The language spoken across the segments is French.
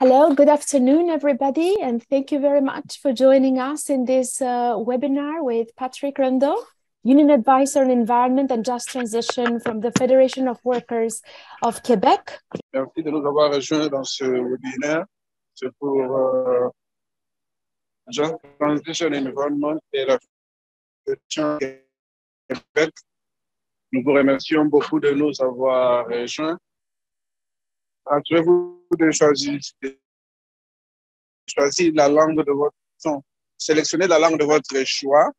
Hello, good afternoon, everybody, and thank you very much for joining us in this webinar with Patrick Rondeau, Union Advisor on Environment and Just Transition from the Federation of Workers of Quebec. Merci de nous avoir rejoints dans ce webinaire. C'est pour Just Transition Environment et la Fédération Québec. Nous vous remercions beaucoup de nous avoir rejoints. Assurez-vous de choisir la langue de votre son. Sélectionnez la langue de votre choix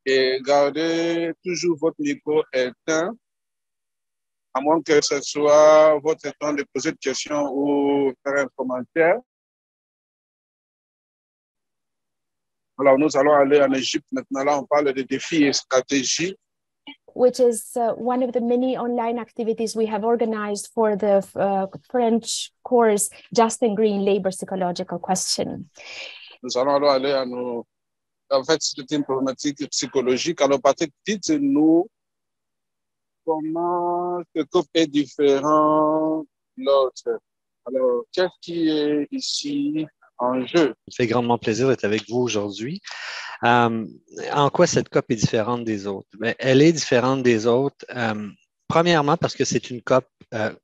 et gardez toujours votre micro éteint, à moins que ce soit votre temps de poser des questions ou faire un commentaire. Alors, nous allons aller en Égypte maintenant. Là, on parle de défis et stratégies. Which is one of the many online activities we have organized for the French course Just and Green Labor Psychological Question. Nous allons alors aller à nos... En fait, c'est une problématique psychologique. Alors, Patrick, dites-nous comment ce COP est différent de l'autre. Alors, qu'est-ce qui est ici en jeu? Ça fait grandement plaisir d'être avec vous aujourd'hui. En quoi cette COP est différente des autres? Bien, elle est différente des autres, premièrement parce que c'est une COP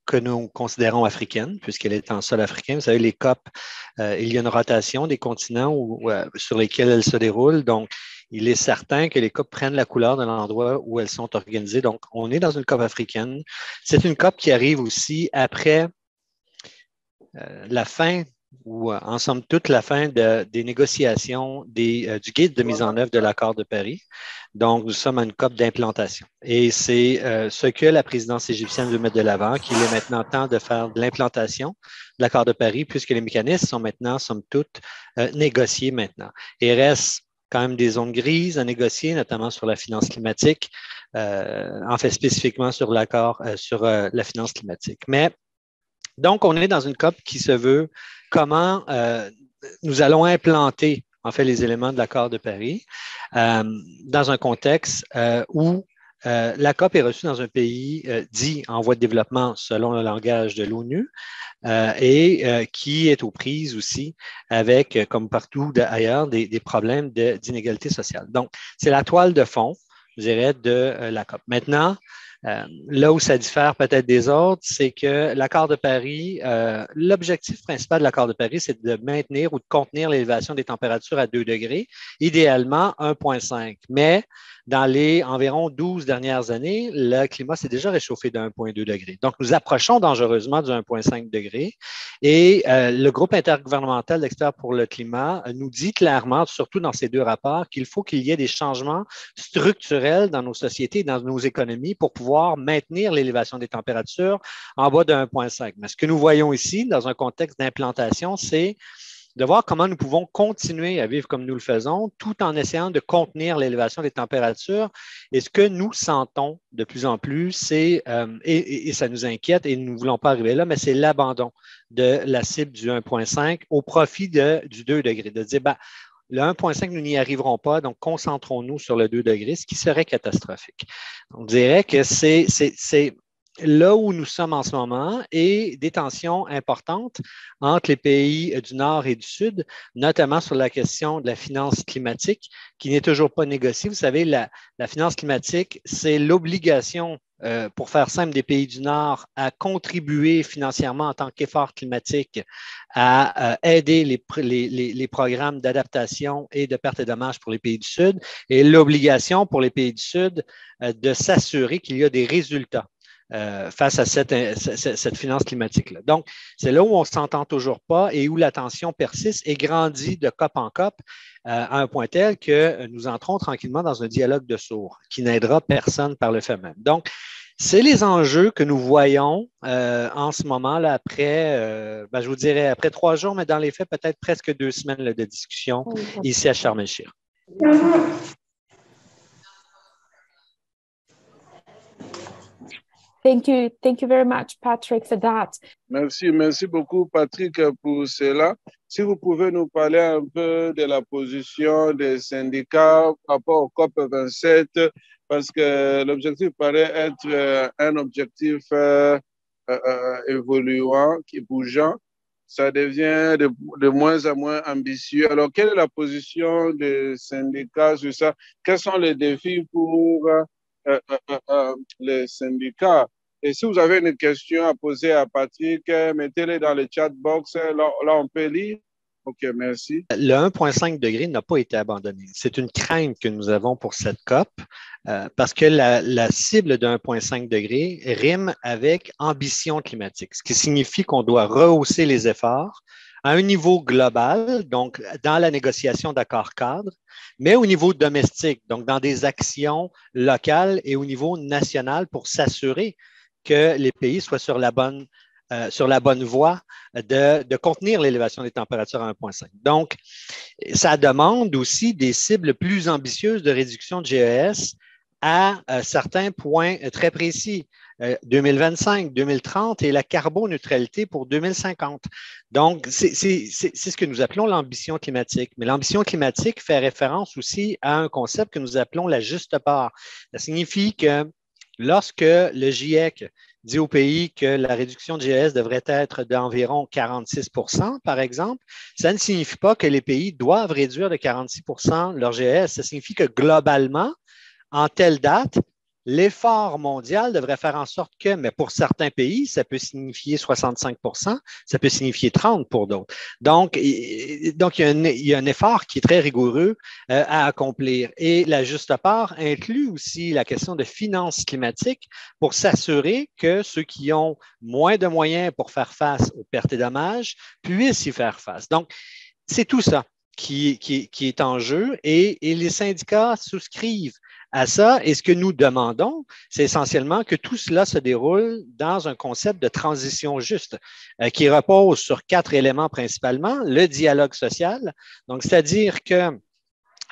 que nous considérons africaine, puisqu'elle est en sol africain. Vous savez, les COP, il y a une rotation des continents sur lesquels elles se déroulent. Donc, il est certain que les COP prennent la couleur de l'endroit où elles sont organisées. Donc, on est dans une COP africaine. C'est une COP qui arrive aussi après la fin ou en somme toute la fin des négociations du guide de mise en œuvre de l'accord de Paris. Donc, nous sommes à une COP d'implantation. Et c'est ce que la présidence égyptienne veut mettre de l'avant, qu'il est maintenant temps de faire de l'implantation de l'accord de Paris, puisque les mécanismes sont maintenant, somme toute, négociés maintenant. Et il reste quand même des zones grises à négocier, notamment sur la finance climatique, en fait spécifiquement sur l'accord sur la finance climatique. Mais donc, on est dans une COP qui se veut comment nous allons implanter, en fait, les éléments de l'accord de Paris dans un contexte où la COP est reçue dans un pays dit en voie de développement selon le langage de l'ONU et qui est aux prises aussi avec, comme partout ailleurs, des problèmes d'inégalité sociale. Donc, c'est la toile de fond, je dirais, de la COP. Maintenant, là où ça diffère peut-être des autres, c'est que l'accord de Paris, l'objectif principal de l'accord de Paris, c'est de maintenir ou de contenir l'élévation des températures à 2 degrés, idéalement 1,5. Mais dans les environ 12 dernières années, le climat s'est déjà réchauffé de 1,2 degré. Donc, nous approchons dangereusement du 1,5 degré. Et le groupe intergouvernemental d'experts pour le climat nous dit clairement, surtout dans ces deux rapports, qu'il faut qu'il y ait des changements structurels dans nos sociétés et dans nos économies pour pouvoir maintenir l'élévation des températures en bas de 1,5. Mais ce que nous voyons ici, dans un contexte d'implantation, c'est de voir comment nous pouvons continuer à vivre comme nous le faisons, tout en essayant de contenir l'élévation des températures. Et ce que nous sentons de plus en plus, c'est, et ça nous inquiète et nous ne voulons pas arriver là, mais c'est l'abandon de la cible du 1,5 au profit du 2 degrés, de dire, ben, le 1,5, nous n'y arriverons pas, donc concentrons-nous sur le 2 degrés, ce qui serait catastrophique. On dirait que c'est là où nous sommes en ce moment et des tensions importantes entre les pays du Nord et du Sud, notamment sur la question de la finance climatique, qui n'est toujours pas négociée. Vous savez, la finance climatique, c'est l'obligation pour faire simple, des pays du Nord à contribuer financièrement en tant qu'effort climatique à aider les programmes d'adaptation et de perte et dommages pour les pays du Sud et l'obligation pour les pays du Sud de s'assurer qu'il y a des résultats face à cette finance climatique-là. Donc, c'est là où on ne s'entend toujours pas et où la tension persiste et grandit de COP en COP à un point tel que nous entrons tranquillement dans un dialogue de sourds qui n'aidera personne par le fait même. Donc, c'est les enjeux que nous voyons en ce moment, là, après, je vous dirais après 3 jours, mais dans les faits, peut-être presque 2 semaines là, de discussion ici à Sharm el-Sheikh. Thank you very much, Patrick, for that. Merci beaucoup, Patrick, pour cela. Si vous pouvez nous parler un peu de la position des syndicats par rapport au COP27, parce que l'objectif paraît être un objectif évoluant, qui bougeant. ça devient de moins en moins ambitieux. Alors, quelle est la position des syndicats sur ça? Quels sont les défis pour les syndicats? Et si vous avez une question à poser à Patrick, mettez-les dans le chat box. Là, on peut lire. OK, merci. Le 1,5 degré n'a pas été abandonné. C'est une crainte que nous avons pour cette COP parce que la cible de 1,5 degré rime avec ambition climatique, ce qui signifie qu'on doit rehausser les efforts à un niveau global, donc dans la négociation d'accords cadres, mais au niveau domestique, donc dans des actions locales et au niveau national pour s'assurer que les pays soient sur la bonne voie de contenir l'élévation des températures à 1,5. Donc, ça demande aussi des cibles plus ambitieuses de réduction de GES à certains points très précis, 2025, 2030 et la carboneutralité pour 2050. Donc, c'est ce que nous appelons l'ambition climatique. Mais l'ambition climatique fait référence aussi à un concept que nous appelons la juste part. Ça signifie que lorsque le GIEC dit au pays que la réduction de GES devrait être d'environ 46 par exemple, ça ne signifie pas que les pays doivent réduire de 46 leur GES. Ça signifie que globalement, en telle date, l'effort mondial devrait faire en sorte que, mais pour certains pays, ça peut signifier 65 ça peut signifier 30 pour d'autres. Donc, il y a un effort qui est très rigoureux à accomplir. Et la juste part inclut aussi la question de finances climatiques pour s'assurer que ceux qui ont moins de moyens pour faire face aux pertes et dommages puissent y faire face. Donc, c'est tout ça qui est en jeu et les syndicats souscrivent à ça. Et ce que nous demandons, c'est essentiellement que tout cela se déroule dans un concept de transition juste qui repose sur 4 éléments principalement. Le dialogue social, donc c'est-à-dire que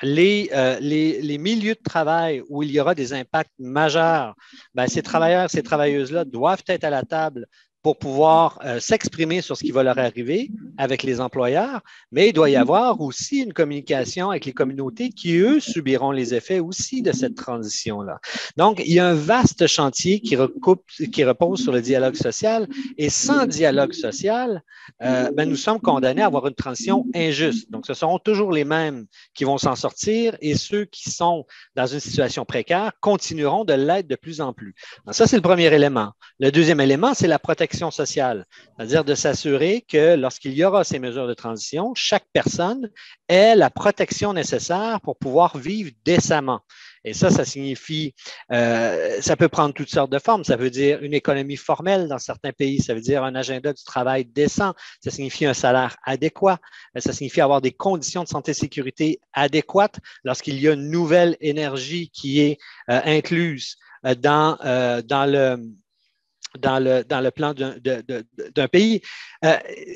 les milieux de travail où il y aura des impacts majeurs, ben, ces travailleurs, ces travailleuses-là doivent être à la table pour pouvoir s'exprimer sur ce qui va leur arriver avec les employeurs, mais il doit y avoir aussi une communication avec les communautés qui, eux, subiront les effets aussi de cette transition-là. Donc, il y a un vaste chantier qui repose sur le dialogue social, et sans dialogue social, ben, nous sommes condamnés à avoir une transition injuste. Donc, ce seront toujours les mêmes qui vont s'en sortir, et ceux qui sont dans une situation précaire continueront de l'être de plus en plus. Donc, ça, c'est le premier élément. Le deuxième élément, c'est la protection sociale, c'est-à-dire de s'assurer que lorsqu'il y aura ces mesures de transition, chaque personne ait la protection nécessaire pour pouvoir vivre décemment. Et ça signifie, ça peut prendre toutes sortes de formes. Ça veut dire une économie formelle dans certains pays. Ça veut dire un agenda du travail décent. Ça signifie un salaire adéquat. Ça signifie avoir des conditions de santé et sécurité adéquates lorsqu'il y a une nouvelle énergie qui est incluse dans le plan d'un pays.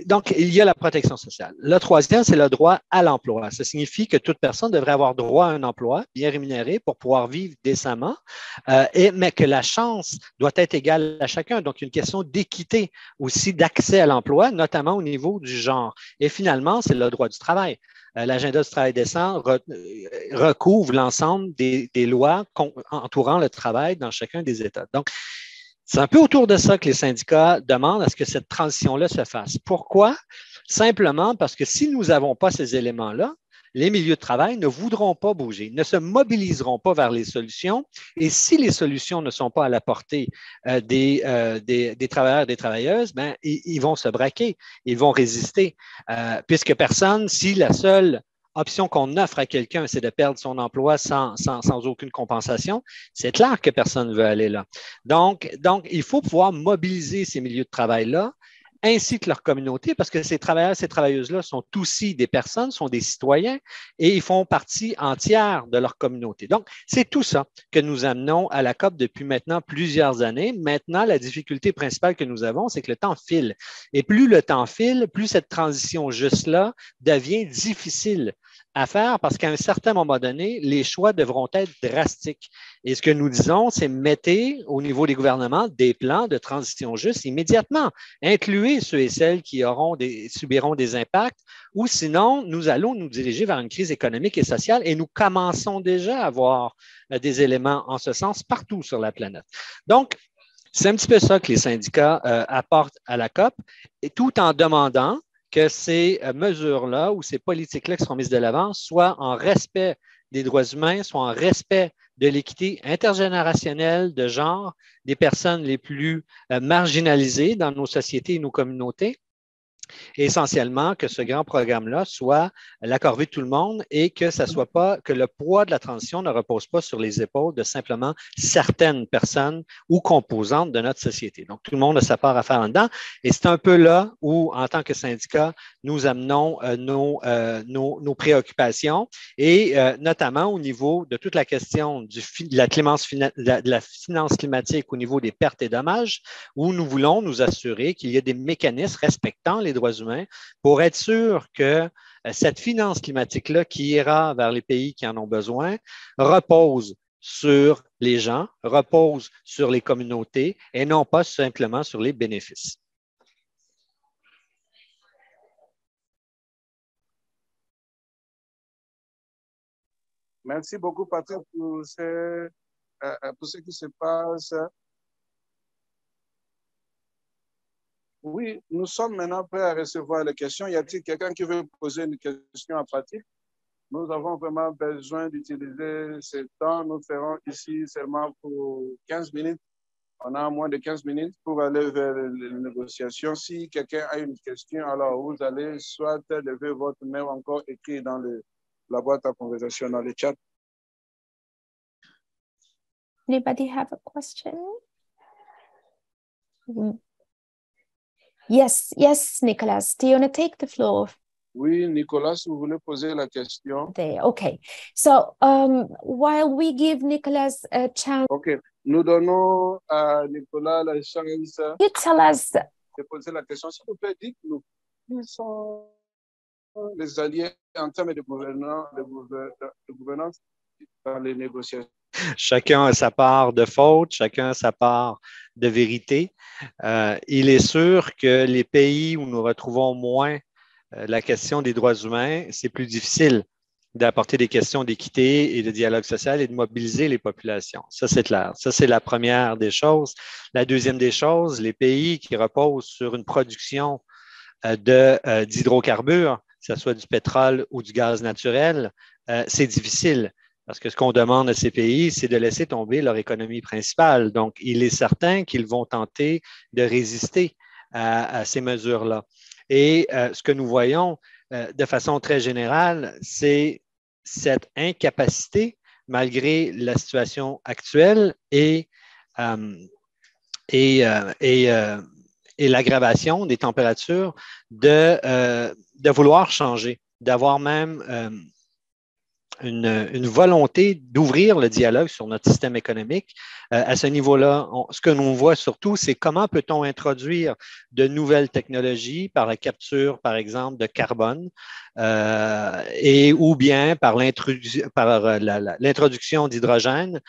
Donc, il y a la protection sociale. Le troisième, c'est le droit à l'emploi. Ça signifie que toute personne devrait avoir droit à un emploi bien rémunéré pour pouvoir vivre décemment, mais que la chance doit être égale à chacun. Donc, une question d'équité aussi, d'accès à l'emploi, notamment au niveau du genre. Et finalement, c'est le droit du travail. L'agenda du travail décent recouvre l'ensemble des lois entourant le travail dans chacun des États. Donc, c'est un peu autour de ça que les syndicats demandent à ce que cette transition-là se fasse. Pourquoi? Simplement parce que si nous n'avons pas ces éléments-là, les milieux de travail ne voudront pas bouger, ne se mobiliseront pas vers les solutions. Et si les solutions ne sont pas à la portée des travailleurs et des travailleuses, ben, ils vont se braquer, ils vont résister. Puisque personne, si la seule option qu'on offre à quelqu'un, c'est de perdre son emploi sans aucune compensation, c'est clair que personne ne veut aller là. Donc, il faut pouvoir mobiliser ces milieux de travail-là, ainsi que leur communauté, parce que ces travailleurs, ces travailleuses-là sont aussi des personnes, sont des citoyens, et ils font partie entière de leur communauté. Donc, c'est tout ça que nous amenons à la COP depuis maintenant plusieurs années. Maintenant, la difficulté principale que nous avons, c'est que le temps file. Et plus le temps file, plus cette transition juste-là devient difficile à faire parce qu'à un certain moment donné, les choix devront être drastiques. Et ce que nous disons, c'est mettez au niveau des gouvernements des plans de transition juste immédiatement. Incluez ceux et celles qui subiront des impacts ou sinon, nous allons nous diriger vers une crise économique et sociale et nous commençons déjà à voir des éléments en ce sens partout sur la planète. Donc, c'est un petit peu ça que les syndicats apportent à la COP, et tout en demandant que ces mesures-là ou ces politiques-là qui seront mises de l'avant soient en respect des droits humains, soient en respect de l'équité intergénérationnelle, de genre, des personnes les plus marginalisées dans nos sociétés et nos communautés. Et essentiellement que ce grand programme-là soit la corvée de tout le monde et que ça soit pas, que le poids de la transition ne repose pas sur les épaules de simplement certaines personnes ou composantes de notre société. Donc, tout le monde a sa part à faire là-dedans. Et c'est un peu là où, en tant que syndicat, nous amenons nos préoccupations et notamment au niveau de toute la question de la finance climatique au niveau des pertes et dommages, où nous voulons nous assurer qu'il y a des mécanismes respectant les droits humains pour être sûr que cette finance climatique-là qui ira vers les pays qui en ont besoin repose sur les gens, repose sur les communautés et non pas simplement sur les bénéfices. Merci beaucoup, Patrick, pour ce qui se passe. Oui, nous sommes maintenant prêts à recevoir les questions. Y a-t-il quelqu'un qui veut poser une question à Patrick? Nous avons vraiment besoin d'utiliser ce temps. Nous ferons ici seulement pour 15 minutes. On a moins de 15 minutes pour aller vers les négociations. Si quelqu'un a une question, alors vous allez soit lever votre main ou encore écrire dans la boîte à conversation, dans le chat. Anybody have a question? Yes, Nicholas. Do you want to take the floor? Oui, Nicolas, si vous voulez poser la question. There. Okay. So while we give Nicholas a chance. Okay. Nous donnons à Nicolas la chance you tell us de poser la question. S'il vous plaît, dites-nous, qui sont les alliés en termes de gouvernance dans les négociations? Chacun a sa part de faute, chacun a sa part de vérité. Il est sûr que les pays où nous retrouvons moins la question des droits humains, c'est plus difficile d'apporter des questions d'équité et de dialogue social et de mobiliser les populations. Ça, c'est clair. Ça, c'est la première des choses. La deuxième des choses, les pays qui reposent sur une production d'hydrocarbures, que ce soit du pétrole ou du gaz naturel, c'est difficile. Parce que ce qu'on demande à ces pays, c'est de laisser tomber leur économie principale. Donc, il est certain qu'ils vont tenter de résister à ces mesures-là. Et ce que nous voyons de façon très générale, c'est cette incapacité, malgré la situation actuelle et l'aggravation des températures, de vouloir changer, d'avoir même une volonté d'ouvrir le dialogue sur notre système économique. À ce niveau-là, ce que l'on voit surtout, c'est comment peut-on introduire de nouvelles technologies par la capture, par exemple, de carbone ou bien par l'introduction d'hydrogène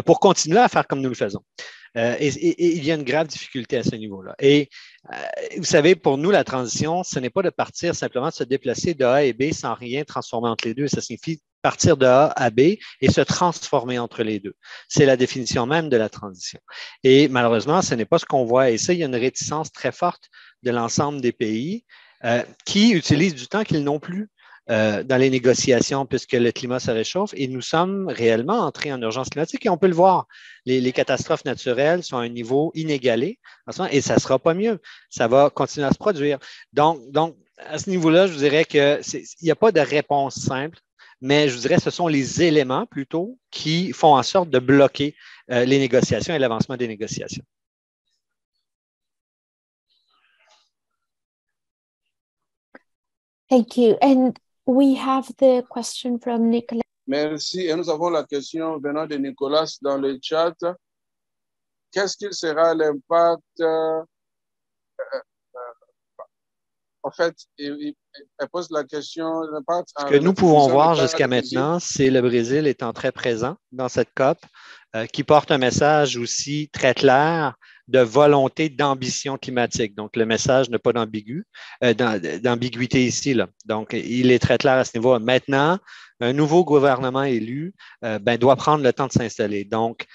pour continuer à faire comme nous le faisons. Et il y a une grave difficulté à ce niveau-là. Et vous savez, pour nous, la transition, ce n'est pas de partir simplement de se déplacer de A et B sans rien transformer entre les deux. Ça signifie partir de A à B et se transformer entre les deux. C'est la définition même de la transition. Et malheureusement, ce n'est pas ce qu'on voit. Et ça, il y a une réticence très forte de l'ensemble des pays qui utilisent du temps qu'ils n'ont plus dans les négociations puisque le climat se réchauffe et nous sommes réellement entrés en urgence climatique et on peut le voir. Les catastrophes naturelles sont à un niveau inégalé et ça ne sera pas mieux. Ça va continuer à se produire. Donc à ce niveau-là, je vous dirais qu'il n'y a pas de réponse simple, mais je vous dirais que ce sont les éléments plutôt qui font en sorte de bloquer les négociations et l'avancement des négociations. Thank you. And we have the question from Nicolas. Merci. Et nous avons la question venant de Nicolas dans le chat. Qu'est-ce qu'il sera l'impact? En fait, elle pose la question. Ce que nous pouvons voir jusqu'à maintenant, c'est le Brésil étant très présent dans cette COP, qui porte un message aussi très clair de volonté d'ambition climatique. Donc, le message n'a pas d'ambiguïté ici, là. Donc, il est très clair à ce niveau. Maintenant, un nouveau gouvernement élu doit prendre le temps de s'installer. Donc,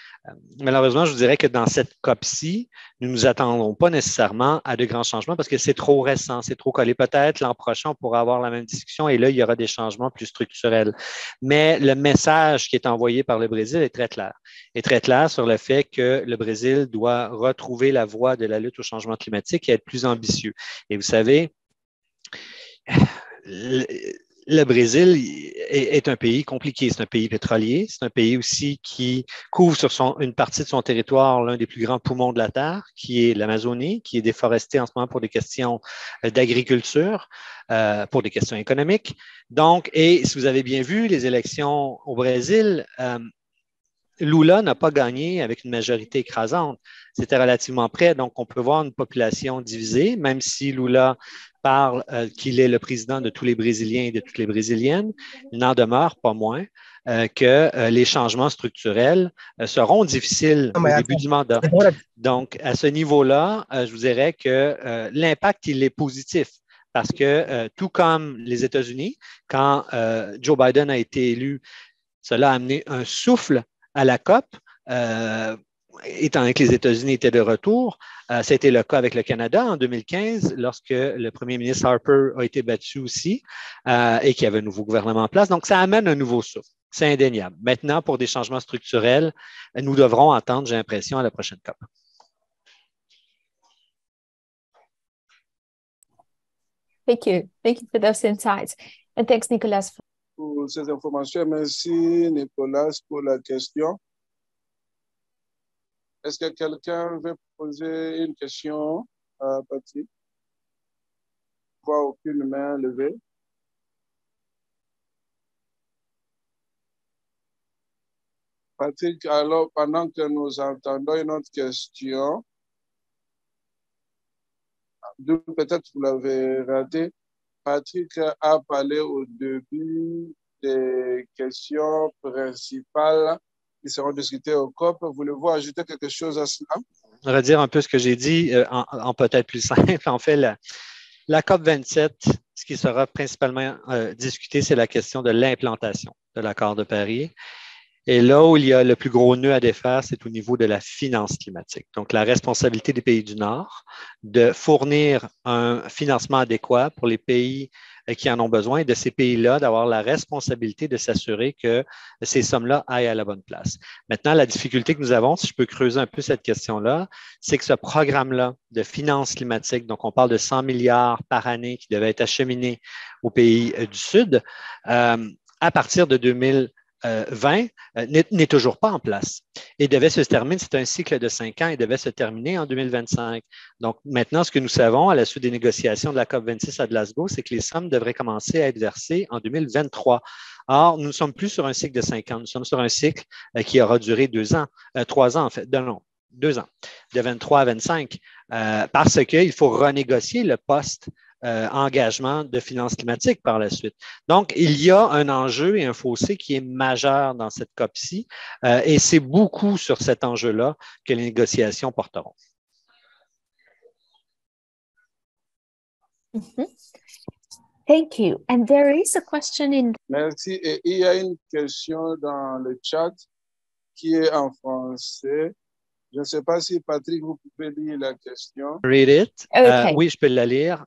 malheureusement, je vous dirais que dans cette COP-ci, nous ne nous attendrons pas nécessairement à de grands changements parce que c'est trop récent, c'est trop collé. Peut-être l'an prochain, on pourra avoir la même discussion et là, il y aura des changements plus structurels. Mais le message qui est envoyé par le Brésil est très clair. Est très clair sur le fait que le Brésil doit retrouver la voie de la lutte au changement climatique et être plus ambitieux. Et vous savez, le Brésil est un pays compliqué. C'est un pays pétrolier. C'est un pays aussi qui couvre sur une partie de son territoire l'un des plus grands poumons de la Terre, qui est l'Amazonie, qui est déforesté en ce moment pour des questions d'agriculture, pour des questions économiques. Donc, et si vous avez bien vu les élections au Brésil, Lula n'a pas gagné avec une majorité écrasante. C'était relativement près, donc on peut voir une population divisée, même si Lula parle qu'il est le président de tous les Brésiliens et de toutes les Brésiliennes, il n'en demeure pas moins que les changements structurels seront difficiles au début du mandat. Donc, à ce niveau-là, je vous dirais que l'impact, il est positif. Parce que tout comme les États-Unis, quand Joe Biden a été élu, cela a amené un souffle à la COP, étant donné que les États-Unis étaient de retour. Ça a été le cas avec le Canada en 2015, lorsque le premier ministre Harper a été battu aussi et qu'il y avait un nouveau gouvernement en place. Donc, ça amène un nouveau souffle. C'est indéniable. Maintenant, pour des changements structurels, nous devrons attendre, j'ai l'impression, à la prochaine COP. Thank you. Thank you for those insights. And thanks, Nicolas. Pour ces informations. Merci, Nicolas, pour la question. Est-ce que quelqu'un veut poser une question à Patrick? Je vois aucune main levée. Patrick, alors, pendant que nous entendons une autre question, peut-être vous l'avez raté, Patrick a parlé au début des questions principales qui seront discutées au COP. Voulez-vous ajouter quelque chose à cela? Je vais redire un peu ce que j'ai dit en peut-être plus simple. En fait, la COP 27, ce qui sera principalement discuté, c'est la question de l'implantation de l'accord de Paris. Et là où il y a le plus gros nœud à défaire, c'est au niveau de la finance climatique. Donc, la responsabilité des pays du Nord de fournir un financement adéquat pour les pays qui en ont besoin et de ces pays-là d'avoir la responsabilité de s'assurer que ces sommes-là aillent à la bonne place. Maintenant, la difficulté que nous avons, si je peux creuser un peu cette question-là, c'est que ce programme-là de finance climatique, donc on parle de 100 milliards par année qui devaient être acheminés aux pays du Sud, à partir de 2020, n'est toujours pas en place et devait se terminer, c'est un cycle de 5 ans et devait se terminer en 2025. Donc maintenant, ce que nous savons à la suite des négociations de la COP26 à Glasgow, c'est que les sommes devraient commencer à être versées en 2023. Or, nous ne sommes plus sur un cycle de 5 ans, nous sommes sur un cycle qui aura duré 3 ans en fait, non, 2 ans, de 23 à 25, parce qu'il faut renégocier le poste engagement de finances climatiques par la suite. Donc, il y a un enjeu et un fossé qui est majeur dans cette COP-ci et c'est beaucoup sur cet enjeu-là que les négociations porteront. Thank you. And there is a question in... Merci. Et il y a une question dans le chat qui est en français. Je ne sais pas si Patrick, vous pouvez lire la question. Read it. Okay. Oui, je peux la lire.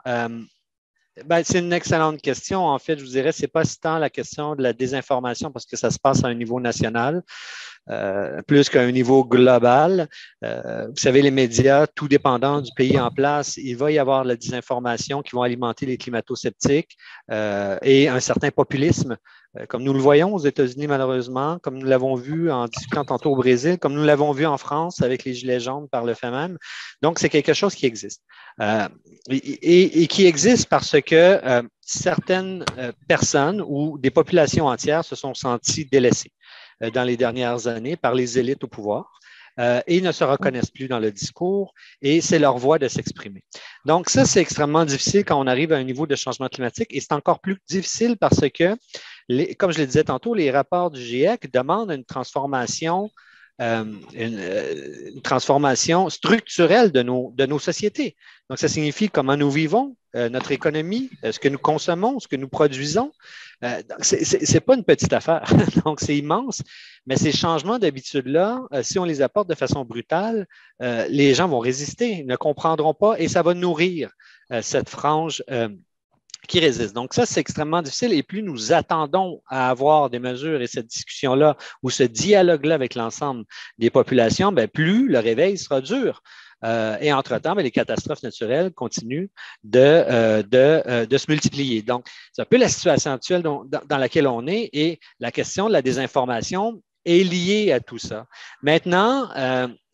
C'est une excellente question. En fait, je vous dirais, ce n'est pas si tant la question de la désinformation parce que ça se passe à un niveau national, plus qu'à un niveau global. Vous savez, les médias, tout dépendant du pays en place, il va y avoir de la désinformation qui vont alimenter les climato-sceptiques et un certain populisme, comme nous le voyons aux États-Unis malheureusement, comme nous l'avons vu en discutant tantôt au Brésil, comme nous l'avons vu en France avec les Gilets jaunes par le fait même. Donc, c'est quelque chose qui existe. Et qui existe parce que certaines personnes ou des populations entières se sont senties délaissées dans les dernières années par les élites au pouvoir et ne se reconnaissent plus dans le discours et c'est leur voie de s'exprimer. Donc ça, c'est extrêmement difficile quand on arrive à un niveau de changement climatique et c'est encore plus difficile parce que, comme je le disais tantôt, les rapports du GIEC demandent une transformation structurelle de nos sociétés. Donc, ça signifie comment nous vivons, notre économie, ce que nous consommons, ce que nous produisons. Ce n'est pas une petite affaire, donc c'est immense, mais ces changements d'habitude-là, si on les apporte de façon brutale, les gens vont résister, ne comprendront pas et ça va nourrir cette frange qui résiste. Donc, ça, c'est extrêmement difficile. Et plus nous attendons à avoir des mesures et cette discussion-là ou ce dialogue-là avec l'ensemble des populations, bien, plus le réveil sera dur. Et entre-temps, bien, les catastrophes naturelles continuent de se multiplier. Donc, c'est un peu la situation actuelle dans laquelle on est et la question de la désinformation est liée à tout ça. Maintenant,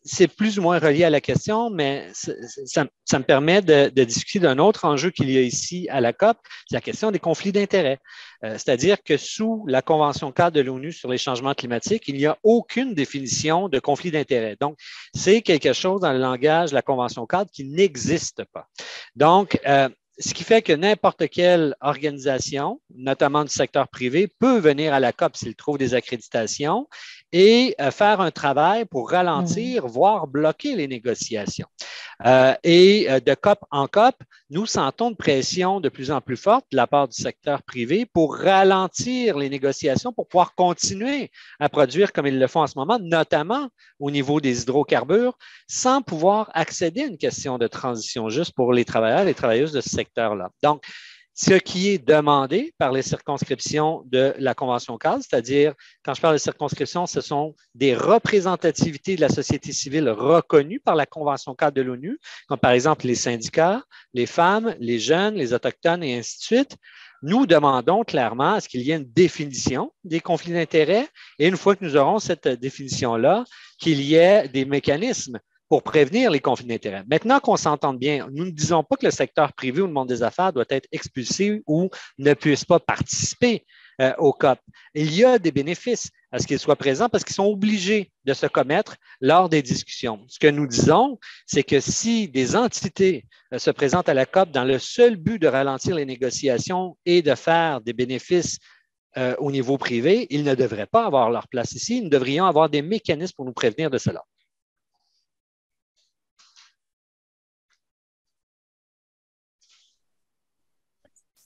c'est plus ou moins relié à la question, mais ça me permet de discuter d'un autre enjeu qu'il y a ici à la COP, c'est la question des conflits d'intérêts. C'est-à-dire que sous la Convention cadre de l'ONU sur les changements climatiques, il n'y a aucune définition de conflit d'intérêts. Donc, c'est quelque chose dans le langage de la Convention cadre qui n'existe pas. Donc, ce qui fait que n'importe quelle organisation, notamment du secteur privé, peut venir à la COP s'il trouve des accréditations et faire un travail pour ralentir, voire bloquer les négociations. De COP en COP, nous sentons une pression de plus en plus forte de la part du secteur privé pour ralentir les négociations, pour pouvoir continuer à produire comme ils le font en ce moment, notamment au niveau des hydrocarbures, sans pouvoir accéder à une question de transition juste pour les travailleurs et les travailleuses de ce secteur-là. Donc, ce qui est demandé par les circonscriptions de la Convention cadre, c'est-à-dire, quand je parle de circonscriptions, ce sont des représentativités de la société civile reconnues par la Convention cadre de l'ONU, comme par exemple les syndicats, les femmes, les jeunes, les autochtones et ainsi de suite. Nous demandons clairement à ce qu'il y ait une définition des conflits d'intérêts et une fois que nous aurons cette définition-là, qu'il y ait des mécanismes pour prévenir les conflits d'intérêts. Maintenant qu'on s'entende bien, nous ne disons pas que le secteur privé ou le monde des affaires doit être expulsé ou ne puisse pas participer au COP. Il y a des bénéfices à ce qu'ils soient présents parce qu'ils sont obligés de se commettre lors des discussions. Ce que nous disons, c'est que si des entités se présentent à la COP dans le seul but de ralentir les négociations et de faire des bénéfices au niveau privé, ils ne devraient pas avoir leur place ici. Nous devrions avoir des mécanismes pour nous prévenir de cela.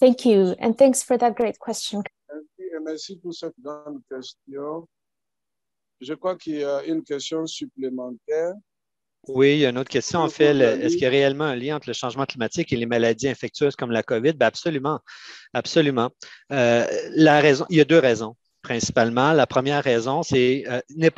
Thank you, and thanks for that great question. Merci pour cette grande question. Je crois qu'il y a une question supplémentaire. Oui, il y a une autre question. En fait, est-ce qu'il y a réellement un lien entre le changement climatique et les maladies infectieuses comme la COVID? Bien, absolument. Absolument. La raison, il y a deux raisons. Principalement, la première raison, ce n'est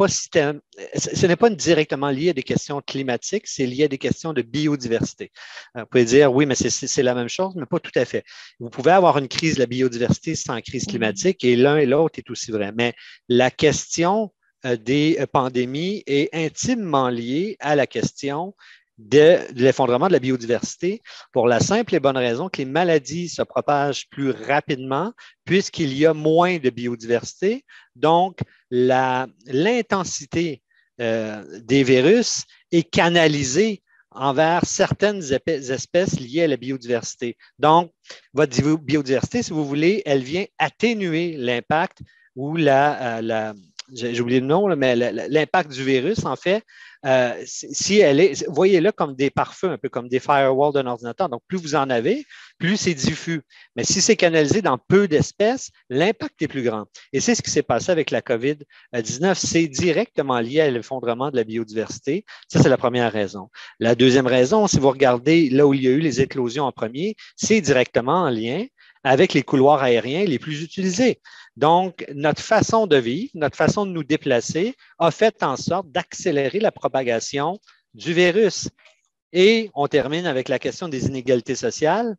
pas directement lié à des questions climatiques, c'est lié à des questions de biodiversité. Vous pouvez dire, oui, mais c'est la même chose, mais pas tout à fait. Vous pouvez avoir une crise de la biodiversité sans crise climatique et l'un et l'autre est aussi vrai. Mais la question des pandémies est intimement liée à la question de l'effondrement de la biodiversité pour la simple et bonne raison que les maladies se propagent plus rapidement puisqu'il y a moins de biodiversité. Donc, l'intensité des virus est canalisée envers certaines espèces liées à la biodiversité. Donc, votre biodiversité, si vous voulez, elle vient atténuer l'impact ou j'ai oublié le nom, mais l'impact du virus, en fait, si elle est, voyez-le comme des pare-feux, un peu comme des firewalls d'un ordinateur. Donc, plus vous en avez, plus c'est diffus. Mais si c'est canalisé dans peu d'espèces, l'impact est plus grand. Et c'est ce qui s'est passé avec la COVID-19. C'est directement lié à l'effondrement de la biodiversité. Ça, c'est la première raison. La deuxième raison, si vous regardez là où il y a eu les éclosions en premier, c'est directement en lien avec les couloirs aériens les plus utilisés. Donc, notre façon de vivre, notre façon de nous déplacer a fait en sorte d'accélérer la propagation du virus. Et on termine avec la question des inégalités sociales,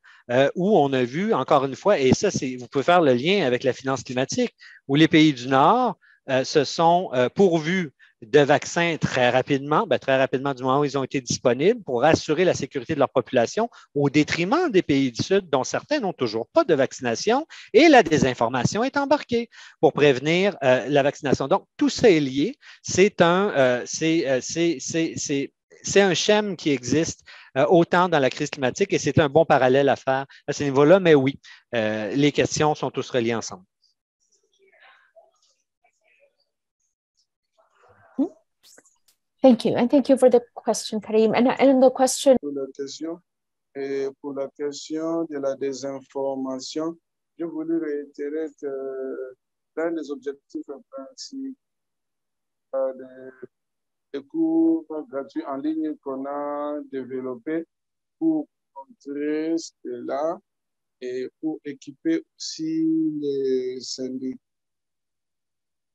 où on a vu, encore une fois, et ça, vous pouvez faire le lien avec la finance climatique, où les pays du Nord se sont pourvus de vaccins très rapidement du moment où ils ont été disponibles pour assurer la sécurité de leur population au détriment des pays du Sud dont certains n'ont toujours pas de vaccination et la désinformation est embarquée pour prévenir la vaccination. Donc, tout ça est lié. C'est un schème qui existe autant dans la crise climatique et c'est un bon parallèle à faire à ce niveau-là, mais oui, les questions sont tous reliées ensemble. Thank you, and thank you for the question, Karim. And the question. La question. Et pour la question de la désinformation, je voulais réitérer que l'un des objectifs principaux des cours gratuits en ligne qu'on a développés pour contrer cela et pour équiper aussi les syndicats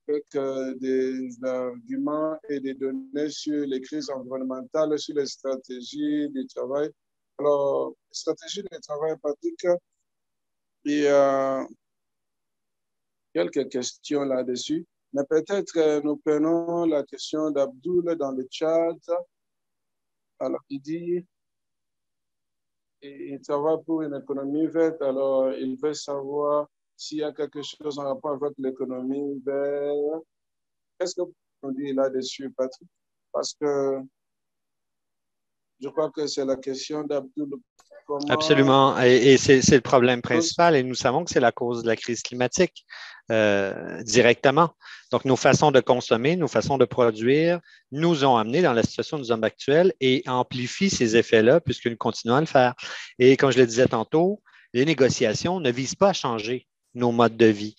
avec des arguments et des données sur les crises environnementales, sur les stratégies du travail. Alors, stratégie de travail, Patrick, il y a quelques questions là-dessus. Mais peut-être nous prenons la question d'Abdoul dans le chat. Alors, il dit, il travaille pour une économie verte, alors il veut savoir s'il y a quelque chose en rapport avec l'économie verte. Qu'est-ce que vous dites là-dessus, Patrick? Parce que je crois que c'est la question d'Abdoul. Absolument. Et c'est le problème principal. Et nous savons que c'est la cause de la crise climatique directement. Donc, nos façons de consommer, nos façons de produire nous ont amenés dans la situation où nous sommes actuels et amplifient ces effets-là puisque nous continuons à le faire. Et comme je le disais tantôt, les négociations ne visent pas à changer nos modes de vie.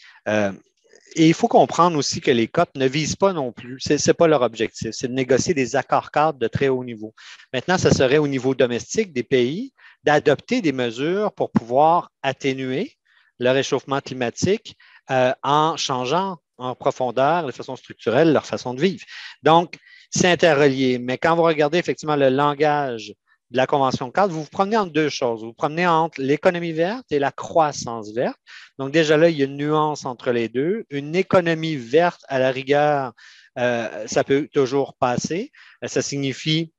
Et il faut comprendre aussi que les COP ne visent pas non plus, ce n'est pas leur objectif, c'est de négocier des accords cadres de très haut niveau. Maintenant, ça serait au niveau domestique des pays d'adopter des mesures pour pouvoir atténuer le réchauffement climatique en changeant en profondeur, de façon structurelle, leur façon de vivre. Donc, c'est interrelié. Mais quand vous regardez effectivement le langage de la Convention cadre, vous vous promenez entre deux choses. Vous vous promenez entre l'économie verte et la croissance verte. Donc, déjà là, il y a une nuance entre les deux. Une économie verte, à la rigueur, ça peut toujours passer. Ça signifie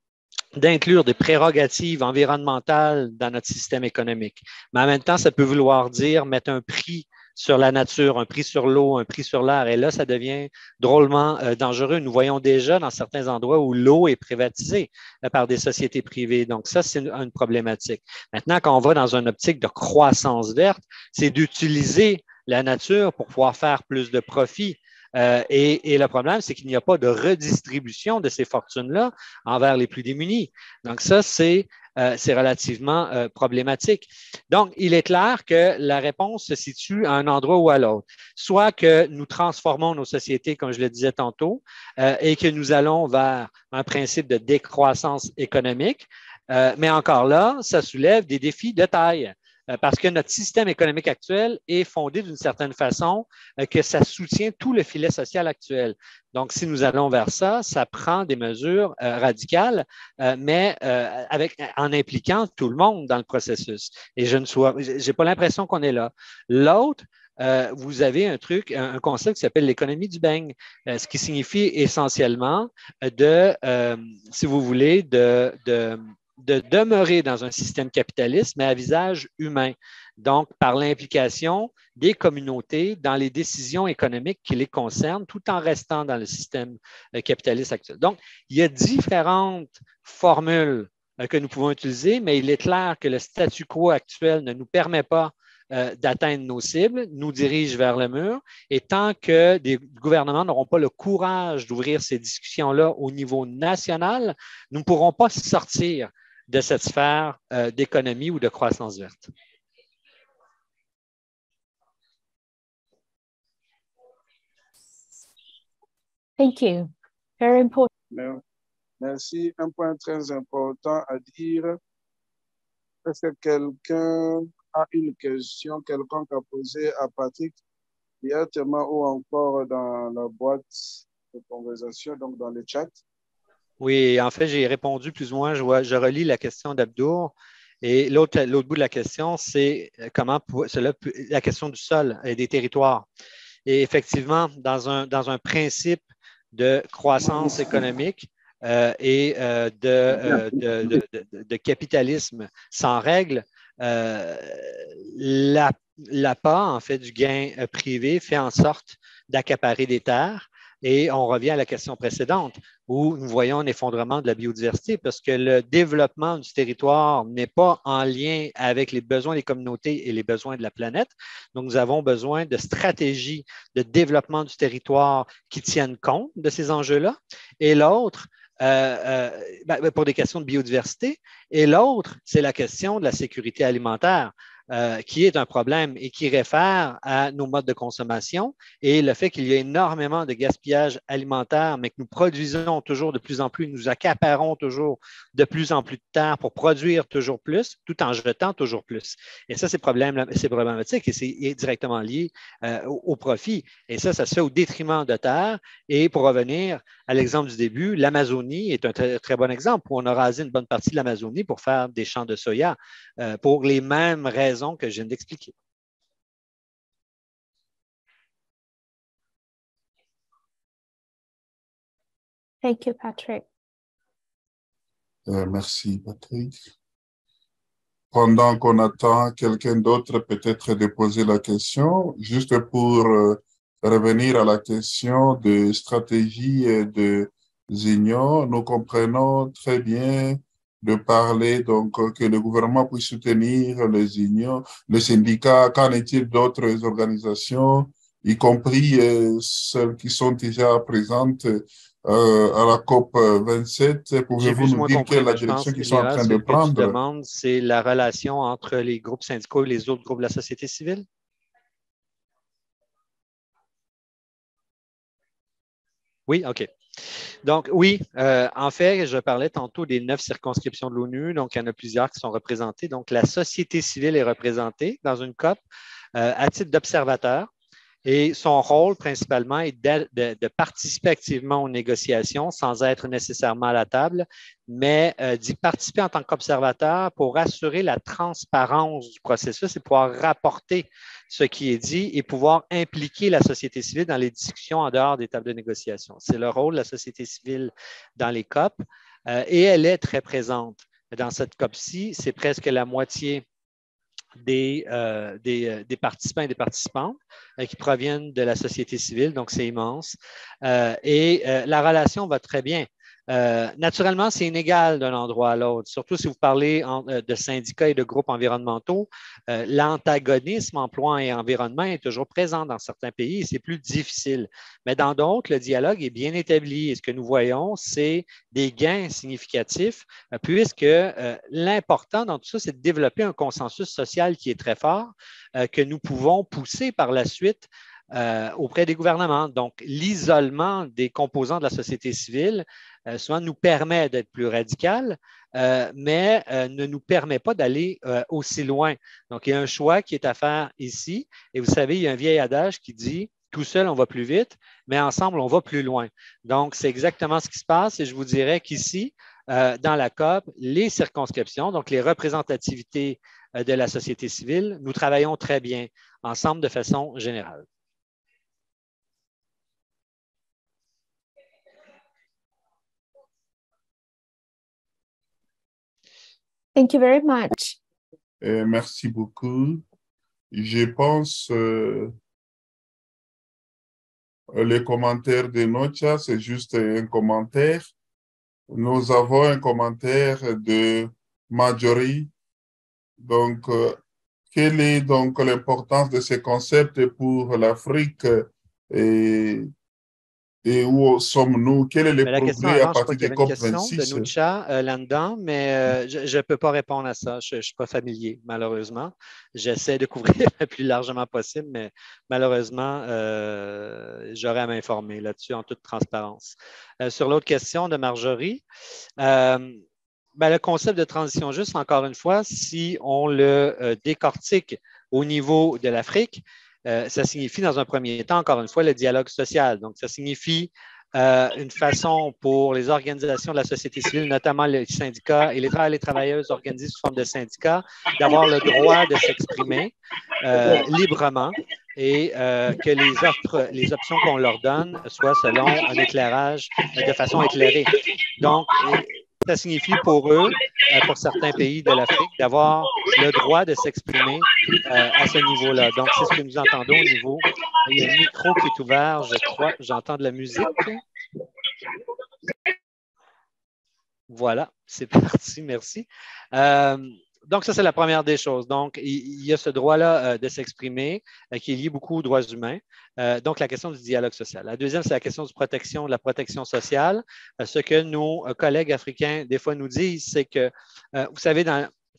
d'inclure des prérogatives environnementales dans notre système économique. Mais en même temps, ça peut vouloir dire mettre un prix sur la nature, un prix sur l'eau, un prix sur l'air. Et là, ça devient drôlement dangereux. Nous voyons déjà dans certains endroits où l'eau est privatisée par des sociétés privées. Donc, ça, c'est une problématique. Maintenant, quand on va dans une optique de croissance verte, c'est d'utiliser la nature pour pouvoir faire plus de profit. Et le problème, c'est qu'il n'y a pas de redistribution de ces fortunes-là envers les plus démunis. Donc, ça, c'est relativement problématique. Donc, il est clair que la réponse se situe à un endroit ou à l'autre. Soit que nous transformons nos sociétés, comme je le disais tantôt, et que nous allons vers un principe de décroissance économique, mais encore là, ça soulève des défis de taille parce que notre système économique actuel est fondé d'une certaine façon que ça soutient tout le filet social actuel. Donc, si nous allons vers ça, ça prend des mesures radicales, mais en impliquant tout le monde dans le processus. Et je n'ai pas l'impression qu'on est là. L'autre, vous avez un concept qui s'appelle l'économie du beigne, ce qui signifie essentiellement si vous voulez, de demeurer dans un système capitaliste, mais à visage humain. Donc, par l'implication des communautés dans les décisions économiques qui les concernent, tout en restant dans le système capitaliste actuel. Donc, il y a différentes formules que nous pouvons utiliser, mais il est clair que le statu quo actuel ne nous permet pas d'atteindre nos cibles, nous dirige vers le mur. Et tant que des gouvernements n'auront pas le courage d'ouvrir ces discussions-là au niveau national, nous ne pourrons pas sortir de cette sphère d'économie ou de croissance verte. Thank you. Very important. Merci. Un point très important à dire. Est-ce que quelqu'un a une question, quelqu'un qui a posé à Patrick directement ou encore dans la boîte de conversation, donc dans le chat? Oui, en fait, j'ai répondu plus ou moins. Je relis la question d'Abdour. Et l'autre bout de la question, c'est la question du sol et des territoires. Et effectivement, dans un principe de croissance économique et de capitalisme sans règles, l'appât, en fait, du gain privé fait en sorte d'accaparer des terres. Et on revient à la question précédente où nous voyons un effondrement de la biodiversité parce que le développement du territoire n'est pas en lien avec les besoins des communautés et les besoins de la planète. Donc, nous avons besoin de stratégies de développement du territoire qui tiennent compte de ces enjeux-là. Et l'autre, pour des questions de biodiversité. Et l'autre, c'est la question de la sécurité alimentaire. Qui est un problème et qui réfère à nos modes de consommation et le fait qu'il y a énormément de gaspillage alimentaire, mais que nous produisons toujours de plus en plus, nous accaparons toujours de plus en plus de terre pour produire toujours plus, tout en jetant toujours plus. Et ça, c'est problématique et c'est directement lié au profit. Et ça se fait au détriment de terre. Et pour revenir à l'exemple du début, l'Amazonie est un très bon exemple où on a rasé une bonne partie de l'Amazonie pour faire des champs de soya pour les mêmes raisons que je viens d'expliquer. Thank you, Patrick. Merci, Patrick. Pendant qu'on attend quelqu'un d'autre peut-être de poser la question, juste pour revenir à la question de stratégie et de unions, nous comprenons très bien de parler donc que le gouvernement puisse soutenir les unions, les syndicats. Qu'en est-il d'autres organisations, y compris celles qui sont déjà présentes à la COP 27? Pouvez-vous nous dire quelle est la direction qu'ils sont en train de prendre? Ce que tu demandes, c'est la relation entre les groupes syndicaux et les autres groupes de la société civile? Oui, OK. Donc, oui, en fait, je parlais tantôt des 9 circonscriptions de l'ONU. Donc, il y en a plusieurs qui sont représentées. Donc, la société civile est représentée dans une COP à titre d'observateur. Et son rôle principalement est de participer activement aux négociations sans être nécessairement à la table, mais d'y participer en tant qu'observateur pour assurer la transparence du processus et pouvoir rapporter ce qui est dit et pouvoir impliquer la société civile dans les discussions en dehors des tables de négociation. C'est le rôle de la société civile dans les COP et elle est très présente. Dans cette COP-ci, c'est presque la moitié des participants et des participantes qui proviennent de la société civile, donc c'est immense. Et la relation va très bien. Naturellement, c'est inégal d'un endroit à l'autre, surtout si vous parlez de syndicats et de groupes environnementaux. L'antagonisme emploi et environnement est toujours présent dans certains pays et c'est plus difficile. Mais dans d'autres, le dialogue est bien établi et ce que nous voyons, c'est des gains significatifs puisque l'important dans tout ça, c'est de développer un consensus social qui est très fort, que nous pouvons pousser par la suite auprès des gouvernements. Donc, l'isolement des composants de la société civile souvent nous permet d'être plus radical, mais ne nous permet pas d'aller aussi loin. Donc, il y a un choix qui est à faire ici. Et vous savez, il y a un vieil adage qui dit tout seul, on va plus vite, mais ensemble, on va plus loin. Donc, c'est exactement ce qui se passe. Et je vous dirais qu'ici, dans la COP, les circonscriptions, donc les représentativités de la société civile, nous travaillons très bien ensemble de façon générale. Thank you very much. Merci beaucoup. Je pense les commentaires de Nocha, c'est juste un commentaire. Nous avons un commentaire de Marjorie. Donc, quelle est donc l'importance de ces concepts pour l'Afrique et où sommes-nous? Quel est le progrès à partir de COP 26? Il y avait une question de Nucha là-dedans, mais je ne peux pas répondre à ça. Je ne suis pas familier, malheureusement. J'essaie de couvrir le plus largement possible, mais malheureusement, j'aurais à m'informer là-dessus en toute transparence. Sur l'autre question de Marjorie, le concept de transition juste, encore une fois, si on le décortique au niveau de l'Afrique, ça signifie dans un premier temps, encore une fois, le dialogue social. Donc, ça signifie une façon pour les organisations de la société civile, notamment les syndicats et les travailleuses organisées sous forme de syndicats, d'avoir le droit de s'exprimer librement et que les options qu'on leur donne soient selon un éclairage de façon éclairée. Donc, ça signifie pour eux, pour certains pays de l'Afrique, d'avoir le droit de s'exprimer à ce niveau-là. Donc, c'est ce que nous entendons au niveau. Il y a un micro qui est ouvert, je crois. J'entends de la musique. Voilà, c'est parti, merci. Donc, ça, c'est la première des choses. Donc, il y a ce droit-là de s'exprimer qui est lié beaucoup aux droits humains. Donc, la question du dialogue social. La deuxième, c'est la question de la protection sociale. Ce que nos collègues africains, des fois, nous disent, c'est que, vous savez,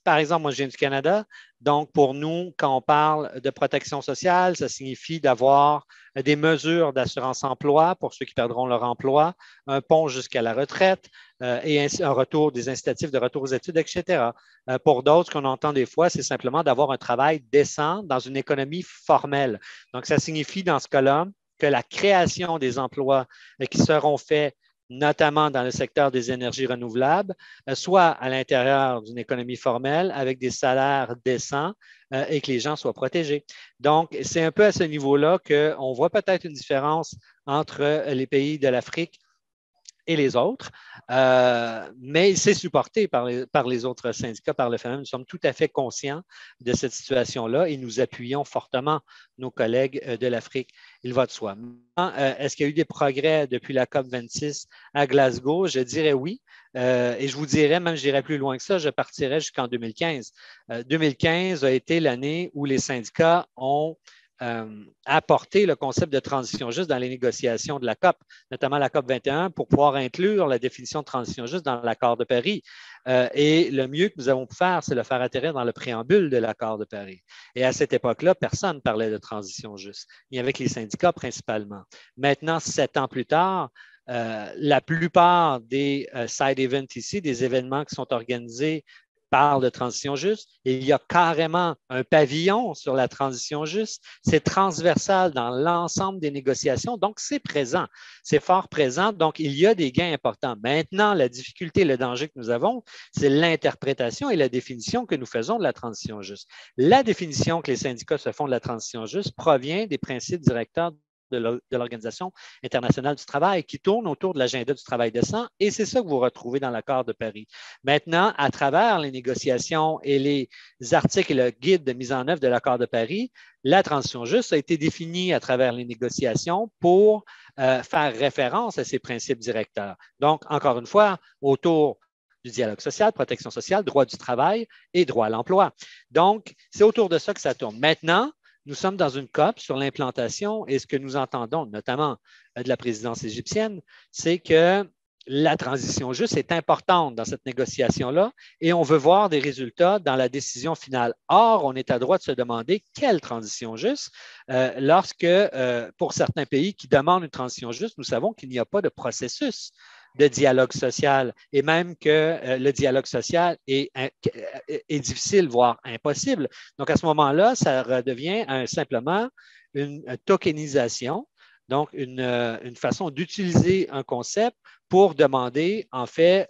par exemple, moi, je viens du Canada. Donc, pour nous, quand on parle de protection sociale, ça signifie d'avoir des mesures d'assurance-emploi pour ceux qui perdront leur emploi, un pont jusqu'à la retraite et un retour, des incitatifs de retour aux études, etc. Pour d'autres, ce qu'on entend des fois, c'est simplement d'avoir un travail décent dans une économie formelle. Donc, ça signifie dans ce cas-là que la création des emplois qui seront faits notamment dans le secteur des énergies renouvelables, soit à l'intérieur d'une économie formelle avec des salaires décents et que les gens soient protégés. Donc, c'est un peu à ce niveau-là qu'on voit peut-être une différence entre les pays de l'Afrique et les autres, mais c'est supporté par les autres syndicats, par le FMM. Nous sommes tout à fait conscients de cette situation-là et nous appuyons fortement nos collègues de l'Afrique. Il va de soi. Est-ce qu'il y a eu des progrès depuis la COP26 à Glasgow? Je dirais oui. Et je vous dirais, même je dirais plus loin que ça, je partirais jusqu'en 2015. 2015 a été l'année où les syndicats ont apporter le concept de transition juste dans les négociations de la COP, notamment la COP 21, pour pouvoir inclure la définition de transition juste dans l'accord de Paris. Et le mieux que nous avons pu faire, c'est le faire atterrir dans le préambule de l'accord de Paris. Et à cette époque-là, personne ne parlait de transition juste, ni avec les syndicats principalement. Maintenant, 7 ans plus tard, la plupart des side events ici, des événements qui sont organisés parle de transition juste. Il y a carrément un pavillon sur la transition juste. C'est transversal dans l'ensemble des négociations. Donc, c'est présent. C'est fort présent. Donc, il y a des gains importants. Maintenant, la difficulté, le danger que nous avons, c'est l'interprétation et la définition que nous faisons de la transition juste. La définition que les syndicats se font de la transition juste provient des principes directeurs de l'Organisation internationale du travail qui tourne autour de l'agenda du travail décent et c'est ça que vous retrouvez dans l'accord de Paris. Maintenant, à travers les négociations et les articles et le guide de mise en œuvre de l'accord de Paris, la transition juste a été définie à travers les négociations pour faire référence à ces principes directeurs. Donc, encore une fois, autour du dialogue social, protection sociale, droit du travail et droit à l'emploi. Donc, c'est autour de ça que ça tourne. Maintenant, nous sommes dans une COP sur l'implantation et ce que nous entendons, notamment de la présidence égyptienne, c'est que la transition juste est importante dans cette négociation-là et on veut voir des résultats dans la décision finale. Or, on est à droit de se demander quelle transition juste lorsque, pour certains pays qui demandent une transition juste, nous savons qu'il n'y a pas de processus de dialogue social et même que le dialogue social est difficile, voire impossible. Donc, à ce moment-là, ça redevient simplement une tokenisation, donc une façon d'utiliser un concept pour demander, en fait,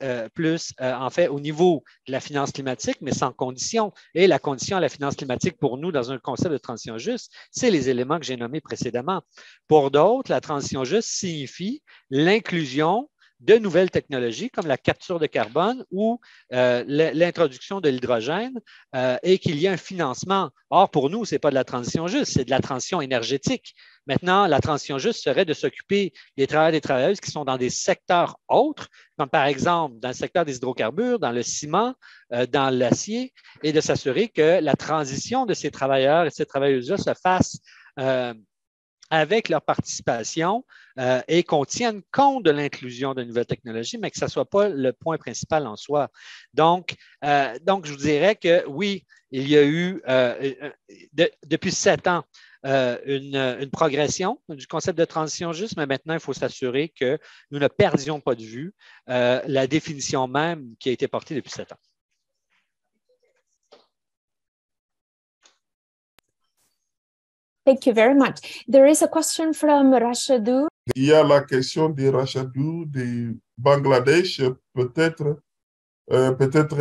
au niveau de la finance climatique, mais sans condition. Et la condition à la finance climatique pour nous, dans un concept de transition juste, c'est les éléments que j'ai nommés précédemment. Pour d'autres, la transition juste signifie l'inclusion de nouvelles technologies comme la capture de carbone ou l'introduction de l'hydrogène et qu'il y ait un financement. Or, pour nous, ce n'est pas de la transition juste, c'est de la transition énergétique. Maintenant, la transition juste serait de s'occuper des travailleurs et des travailleuses qui sont dans des secteurs autres, comme par exemple dans le secteur des hydrocarbures, dans le ciment, dans l'acier, et de s'assurer que la transition de ces travailleurs et de ces travailleuses-là se fasse avec leur participation et qu'on tienne compte de l'inclusion de nouvelles technologies, mais que ça ne soit pas le point principal en soi. Donc, je vous dirais que oui, il y a eu depuis 7 ans une progression du concept de transition juste, mais maintenant, il faut s'assurer que nous ne perdions pas de vue la définition même qui a été portée depuis 7 ans. Thank you very much. There is a question from Rachadou. Il y a la question de Rachadou du Bangladesh, peut-être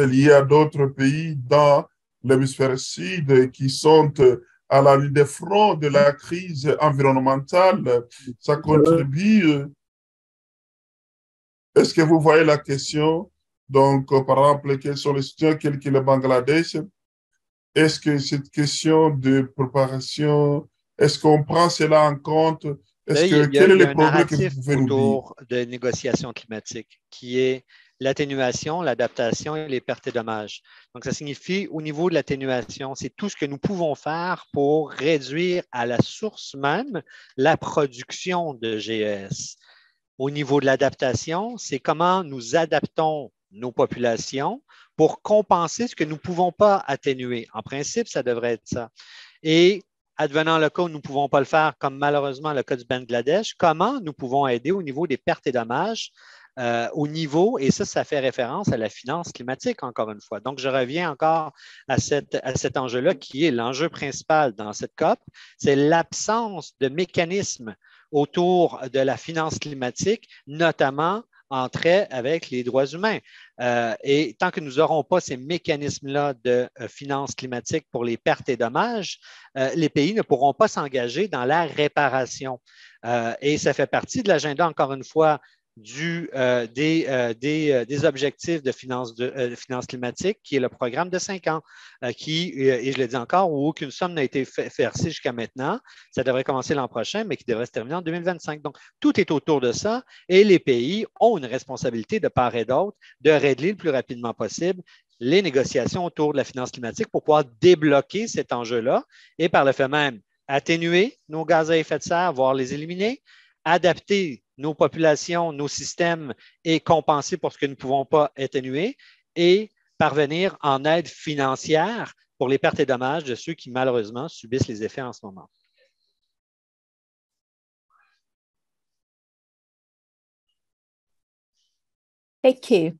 liée à d'autres pays dans l'hémisphère sud qui sont à la ligne de front de la crise environnementale. Ça contribue. Est-ce que vous voyez la question? Donc, par exemple, quelles sont les situations telles que le Bangladesh? Est-ce que cette question de préparation, est-ce qu'on prend cela en compte? Quel est le problème que vous pouvez nous dire? Autour de négociations climatiques qui est l'atténuation, l'adaptation et les pertes et dommages. Donc, ça signifie au niveau de l'atténuation, c'est tout ce que nous pouvons faire pour réduire à la source même la production de GES. Au niveau de l'adaptation, c'est comment nous adaptons nos populations pour compenser ce que nous ne pouvons pas atténuer. En principe, ça devrait être ça. Et advenant le cas où nous ne pouvons pas le faire, comme malheureusement le cas du Bangladesh, comment nous pouvons aider au niveau des pertes et dommages, au niveau, et ça fait référence à la finance climatique, encore une fois. Donc, je reviens encore à cet enjeu-là qui est l'enjeu principal dans cette COP, c'est l'absence de mécanismes autour de la finance climatique, notamment en trait avec les droits humains. Et tant que nous n'aurons pas ces mécanismes-là de finance climatique pour les pertes et dommages, les pays ne pourront pas s'engager dans la réparation. Et ça fait partie de l'agenda, encore une fois, des objectifs de finance climatique, qui est le programme de 5 ans, et je le dis encore, où aucune somme n'a été versée jusqu'à maintenant. Ça devrait commencer l'an prochain, mais qui devrait se terminer en 2025. Donc, tout est autour de ça et les pays ont une responsabilité de part et d'autre de régler le plus rapidement possible les négociations autour de la finance climatique pour pouvoir débloquer cet enjeu-là et par le fait même atténuer nos gaz à effet de serre, voire les éliminer, adapter nos populations, nos systèmes et compenser pour ce que nous ne pouvons pas atténuer et parvenir en aide financière pour les pertes et dommages de ceux qui malheureusement subissent les effets en ce moment. Thank you.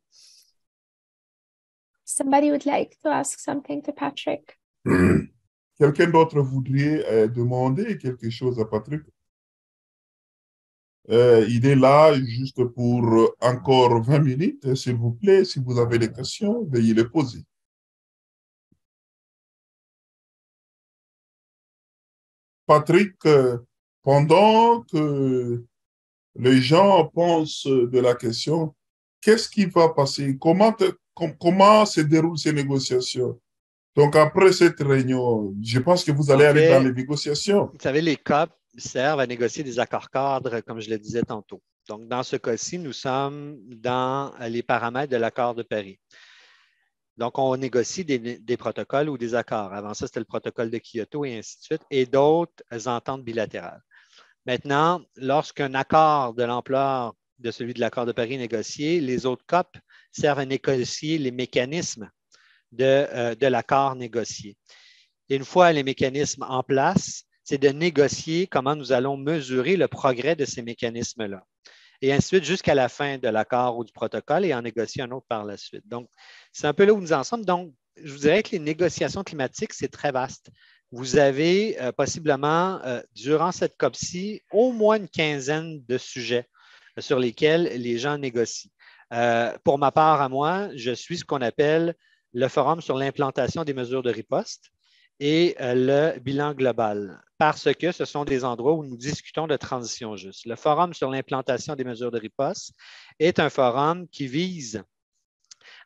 Somebody would like to ask something to Patrick? Quelqu'un d'autre voudrait demander quelque chose à Patrick? Il est là juste pour encore 20 minutes, s'il vous plaît. Si vous avez des questions, veuillez les poser. Patrick, pendant que les gens pensent de la question, qu'est-ce qui va passer? Comment se déroulent ces négociations? Donc, après cette réunion, je pense que vous allez aller dans les négociations. Vous savez, les COP servent à négocier des accords cadres, comme je le disais tantôt. Donc, dans ce cas-ci, nous sommes dans les paramètres de l'accord de Paris. Donc, on négocie des protocoles ou des accords. Avant ça, c'était le protocole de Kyoto et ainsi de suite, et d'autres ententes bilatérales. Maintenant, lorsqu'un accord de l'ampleur de celui de l'accord de Paris est négocié, les autres COP servent à négocier les mécanismes de l'accord négocié. Et une fois les mécanismes en place, c'est de négocier comment nous allons mesurer le progrès de ces mécanismes-là. Et ensuite, jusqu'à la fin de l'accord ou du protocole et en négocier un autre par la suite. Donc, c'est un peu là où nous en sommes. Donc, je vous dirais que les négociations climatiques, c'est très vaste. Vous avez possiblement, durant cette COP-ci, au moins une quinzaine de sujets sur lesquels les gens négocient. Pour ma part, à moi, je suis ce qu'on appelle le forum sur l'implantation des mesures de riposte et le bilan global, parce que ce sont des endroits où nous discutons de transition juste. Le forum sur l'implantation des mesures de riposte est un forum qui vise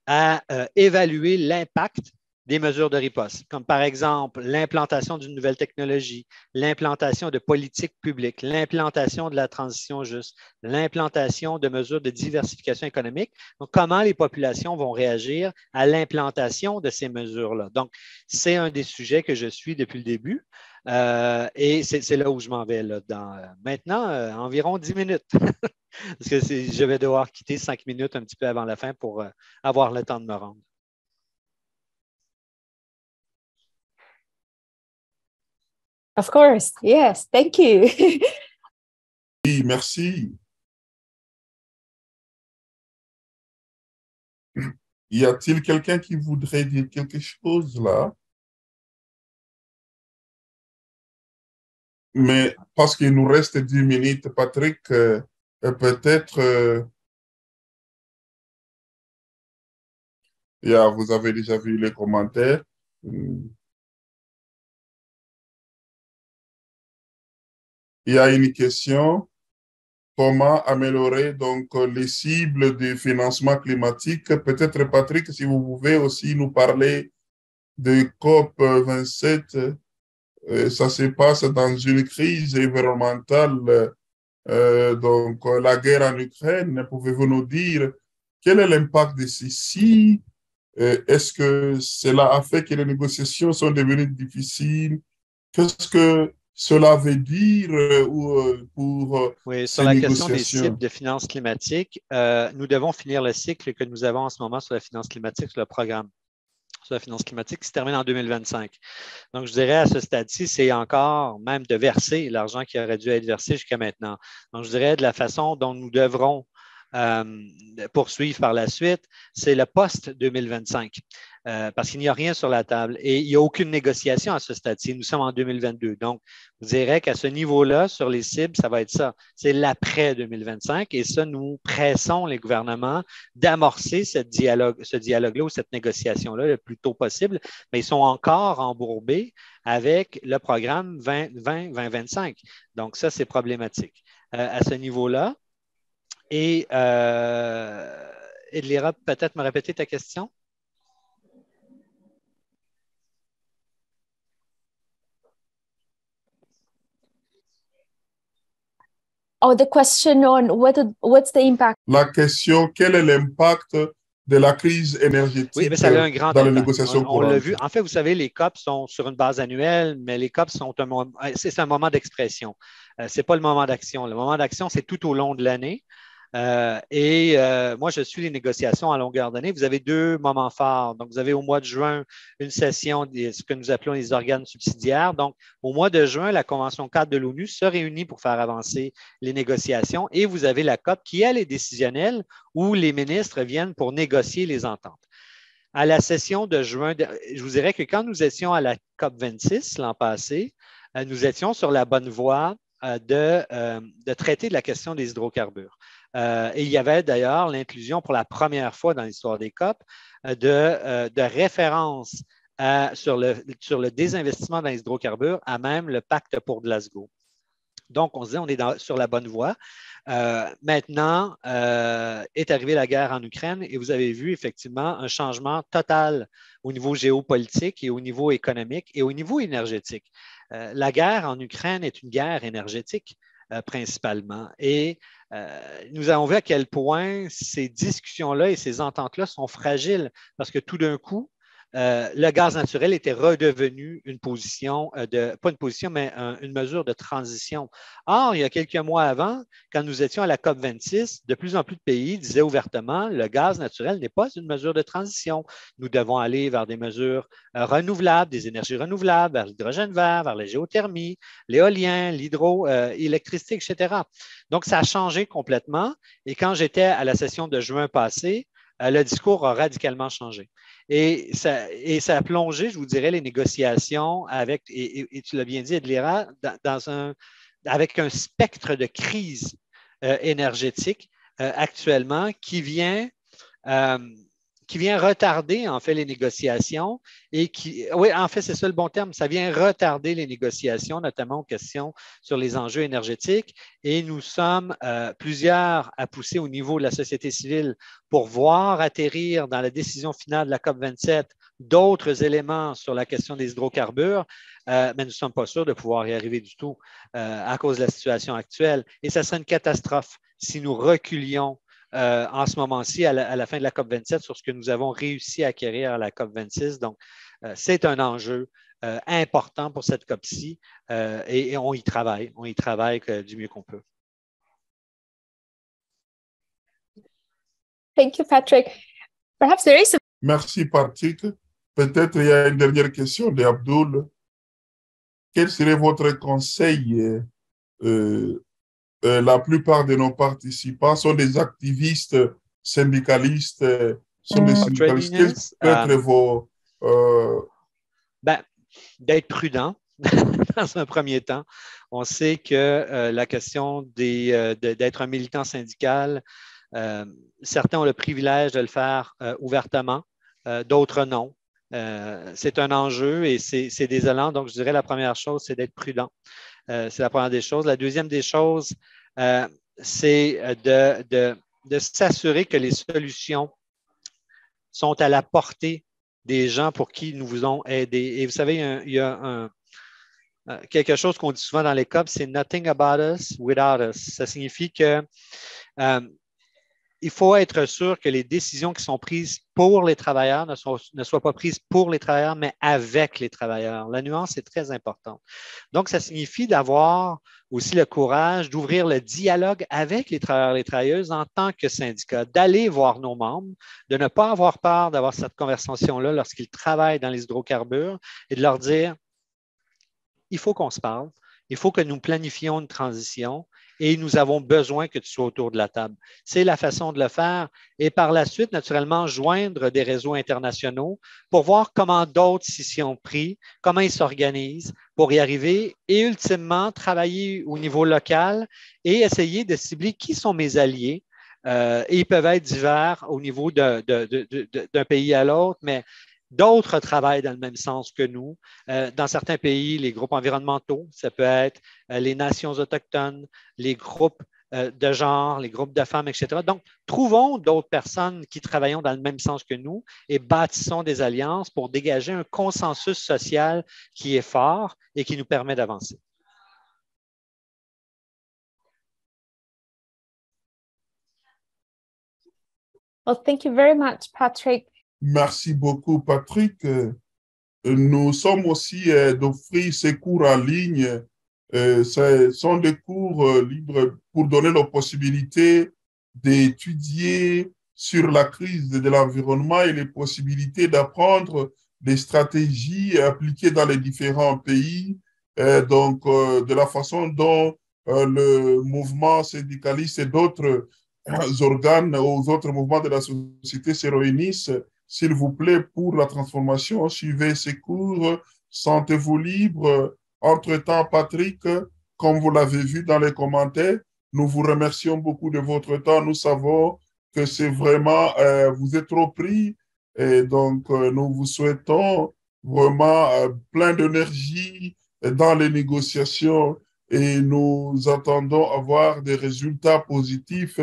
à évaluer l'impact des mesures de riposte, comme par exemple l'implantation d'une nouvelle technologie, l'implantation de politiques publiques, l'implantation de la transition juste, l'implantation de mesures de diversification économique. Donc, comment les populations vont réagir à l'implantation de ces mesures-là. Donc, c'est un des sujets que je suis depuis le début et c'est là où je m'en vais là, dans maintenant environ 10 minutes. Parce que je vais devoir quitter 5 minutes un petit peu avant la fin pour avoir le temps de me rendre. Of course, yes, thank you. Oui, merci. Y a-t-il quelqu'un qui voudrait dire quelque chose là? Mais parce qu'il nous reste 10 minutes, Patrick, peut-être, vous avez déjà vu les commentaires. Il y a une question. Comment améliorer donc les cibles de financement climatique? Peut-être, Patrick, si vous pouvez aussi nous parler de COP27. Ça se passe dans une crise environnementale, donc la guerre en Ukraine. Pouvez-vous nous dire quel est l'impact de ceci? Est-ce que cela a fait que les négociations sont devenues difficiles? Qu'est-ce que cela veut dire pour Oui, sur ces la question des cibles négociations? de finances climatiques, nous devons finir le cycle que nous avons en ce moment sur la finance climatique, sur le programme sur la finance climatique qui se termine en 2025. Donc, je dirais à ce stade-ci, c'est encore même de verser l'argent qui aurait dû être versé jusqu'à maintenant. Donc, je dirais de la façon dont nous devrons poursuivre par la suite, c'est le post-2025. Parce qu'il n'y a rien sur la table et il n'y a aucune négociation à ce stade-ci. Nous sommes en 2022. Donc, je dirais qu'à ce niveau-là, sur les cibles, ça va être ça. C'est l'après 2025 et ça, nous pressons les gouvernements d'amorcer ce dialogue-là ou cette négociation-là le plus tôt possible, mais ils sont encore embourbés avec le programme 2020-2025. Donc, ça, c'est problématique. À ce niveau-là, et Edlira, peut-être me répéter ta question? Oh, the question on what's the impact? La question, quel est l'impact de la crise énergétique oui, mais ça a un grand dans les impact. négociations On l'a courantes? vu. En fait, vous savez, les COP sont sur une base annuelle, mais les COP sont c'est un moment d'expression. Ce n'est pas le moment d'action. Le moment d'action, c'est tout au long de l'année. Moi, je suis les négociations à longueur d'année. Vous avez deux moments forts. Donc, vous avez au mois de juin une session de ce que nous appelons les organes subsidiaires. Donc, au mois de juin, la Convention cadre de l'ONU se réunit pour faire avancer les négociations et vous avez la COP qui, elle, est décisionnelle où les ministres viennent pour négocier les ententes. À la session de juin, je vous dirais que quand nous étions à la COP 26 l'an passé, nous étions sur la bonne voie de traiter de la question des hydrocarbures. Et il y avait d'ailleurs l'inclusion pour la première fois dans l'histoire des COP de références sur le désinvestissement dans les hydrocarbures à même le pacte pour Glasgow. Donc, on se dit, on est sur la bonne voie. Maintenant, est arrivée la guerre en Ukraine et vous avez vu effectivement un changement total au niveau géopolitique et au niveau économique et au niveau énergétique. La guerre en Ukraine est une guerre énergétique principalement. Et nous avons vu à quel point ces discussions-là et ces ententes-là sont fragiles parce que tout d'un coup, le gaz naturel était redevenu une position pas une position, mais une mesure de transition. Or, il y a quelques mois avant, quand nous étions à la COP 26, de plus en plus de pays disaient ouvertement le gaz naturel n'est pas une mesure de transition. Nous devons aller vers des mesures renouvelables, des énergies renouvelables, vers l'hydrogène vert, vers la géothermie, l'éolien, l'hydroélectricité, etc. Donc, ça a changé complètement. Et quand j'étais à la session de juin passé, le discours a radicalement changé. Et ça a plongé, je vous dirais, les négociations avec, et tu l'as bien dit, Edlira, avec un spectre de crise énergétique actuellement qui vient retarder en fait les négociations oui, en fait, c'est ça le bon terme, ça vient retarder les négociations, notamment aux questions sur les enjeux énergétiques. Et nous sommes plusieurs à pousser au niveau de la société civile pour voir atterrir dans la décision finale de la COP 27 d'autres éléments sur la question des hydrocarbures, mais nous ne sommes pas sûrs de pouvoir y arriver du tout à cause de la situation actuelle. Et ça serait une catastrophe si nous reculions en ce moment-ci, à la fin de la COP 27, sur ce que nous avons réussi à acquérir à la COP 26. Donc, c'est un enjeu important pour cette COP-ci et on y travaille. On y travaille du mieux qu'on peut. Thank you, Patrick. Perhaps there is a... Merci, Patrick. Peut-être il y a une dernière question d'Abdoul. Quel serait votre conseil la plupart de nos participants sont des activistes syndicalistes, sont des syndicalistes. Quels peuvent être vos... d'être prudent dans un premier temps. On sait que la question d'être un militant syndical, certains ont le privilège de le faire ouvertement, d'autres non. C'est un enjeu et c'est désolant. Donc, je dirais la première chose, c'est d'être prudent. C'est la première des choses. La deuxième des choses, c'est de s'assurer que les solutions sont à la portée des gens pour qui nous vous ont aidés. Et vous savez, il y a quelque chose qu'on dit souvent dans les COP, c'est « nothing about us without us ». Ça signifie que il faut être sûr que les décisions qui sont prises pour les travailleurs ne soient pas prises pour les travailleurs, mais avec les travailleurs. La nuance est très importante. Donc, ça signifie d'avoir aussi le courage d'ouvrir le dialogue avec les travailleurs et les travailleuses en tant que syndicat, d'aller voir nos membres, de ne pas avoir peur d'avoir cette conversation-là lorsqu'ils travaillent dans les hydrocarbures et de leur dire, il faut qu'on se parle, il faut que nous planifions une transition et nous avons besoin que tu sois autour de la table. C'est la façon de le faire et par la suite, naturellement, joindre des réseaux internationaux pour voir comment d'autres s'y ont pris, comment ils s'organisent pour y arriver et ultimement travailler au niveau local et essayer de cibler qui sont mes alliés. Et ils peuvent être divers au niveau d'un pays à l'autre, mais d'autres travaillent dans le même sens que nous. Dans certains pays, les groupes environnementaux, ça peut être les nations autochtones, les groupes de genre, les groupes de femmes, etc. Donc, trouvons d'autres personnes qui travaillent dans le même sens que nous et bâtissons des alliances pour dégager un consensus social qui est fort et qui nous permet d'avancer. Well, thank you very much, Patrick. Merci beaucoup, Patrick. Nous sommes aussi d'offrir ces cours en ligne. Ce sont des cours libres pour donner la possibilité d'étudier sur la crise de l'environnement et les possibilités d'apprendre des stratégies appliquées dans les différents pays. De la façon dont le mouvement syndicaliste et d'autres organes ou autres mouvements de la société se réunissent. S'il vous plaît, pour la transformation, suivez ces cours, sentez-vous libre. Entre-temps, Patrick, comme vous l'avez vu dans les commentaires, nous vous remercions beaucoup de votre temps. Nous savons que c'est vraiment, vous êtes trop pris. Et donc, nous vous souhaitons vraiment plein d'énergie dans les négociations et nous attendons avoir des résultats positifs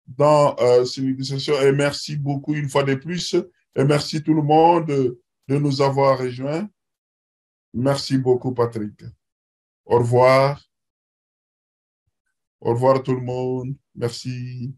dans ces négociations. Et merci beaucoup une fois de plus. Et merci tout le monde de nous avoir rejoints. Merci beaucoup, Patrick. Au revoir. Au revoir tout le monde. Merci.